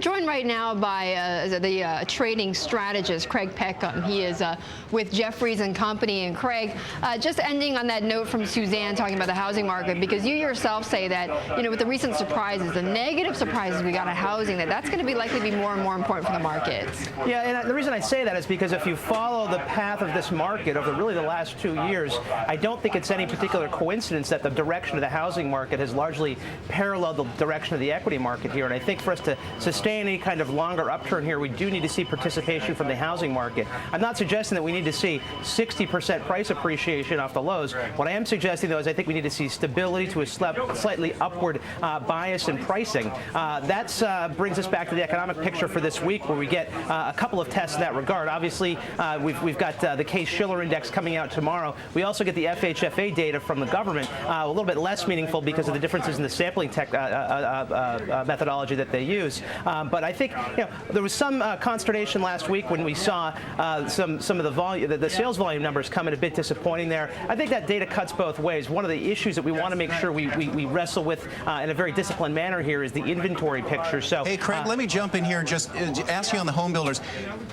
Joined right now by the trading strategist, Craig Peckham. He is with Jefferies and Company. And Craig, just ending on that note from Suzanne talking about the housing market, because you yourself say that, with the recent surprises, the negative surprises we got in housing, that's going to be likely to be more and more important for the markets. Yeah, and the reason I say that is because if you follow the path of this market over really the last 2 years, I don't think it's any particular coincidence that the direction of the housing market has largely paralleled the direction of the equity market here. And I think for us to sustain any kind of longer upturn here, we do need to see participation from the housing market. I'm not suggesting that we need to see 60% price appreciation off the lows. What I am suggesting, though, is I think we need to see stability to a slightly upward bias in pricing. That brings us back to the economic picture for this week, where we get a couple of tests in that regard. Obviously, we've got the Case-Shiller Index coming out tomorrow. We also get the FHFA data from the government, a little bit less meaningful because of the differences in the sampling methodology that they use. But I think there was some consternation last week when we saw some of the volume, the sales volume numbers come in a bit disappointing there. I think that data cuts both ways. One of the issues that we want to make sure we wrestle with in a very disciplined manner here is the inventory picture. So, hey, Craig, let me jump in here and just ask you on the home builders.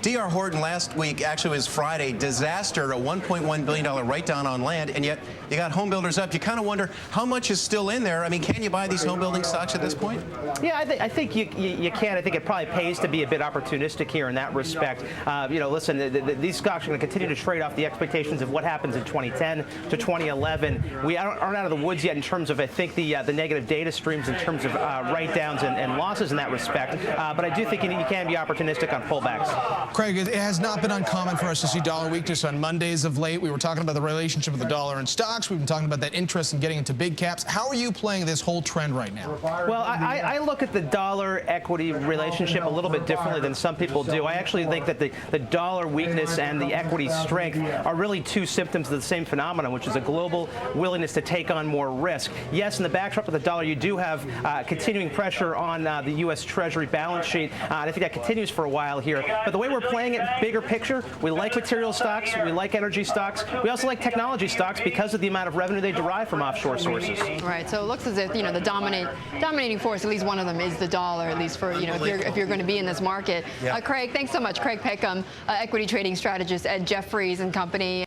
D.R. Horton last week, actually it was Friday, disaster, a $1.1 billion write-down on land, and yet you got home builders up. You kind of wonder how much is still in there. I mean, can you buy these home building stocks at this point? Yeah, I think you can. I think it probably pays to be a bit opportunistic here in that respect. Listen, these stocks are going to continue to trade off the expectations of what happens in 2010 to 2011. We aren't out of the woods yet in terms of, I think, the negative data streams in terms of write-downs and losses in that respect. But I do think you can be opportunistic on pullbacks. Craig, it has not been uncommon for us to see dollar weakness on Mondays of late. We were talking about the relationship of the dollar and stocks. We've been talking about that interest in getting into big caps. How are you playing this whole trend right now? Well, I look at the dollar equity relationship a little bit differently than some people do. I actually think that the dollar weakness and the equity strength are really two symptoms of the same phenomenon, which is a global willingness to take on more risk. Yes, in the backdrop of the dollar, you do have continuing pressure on the U.S. Treasury balance sheet. And I think that continues for a while here. But the way we're playing it, bigger picture, we like material stocks, we like energy stocks, we also like technology stocks because of the amount of revenue they derive from offshore sources. Right. So it looks as if the dominating force, at least one of them, is the dollar. At least for if you're going to be in this market. Yeah. Craig, thanks so much. Craig Peckham, equity trading strategist at Jefferies and Company.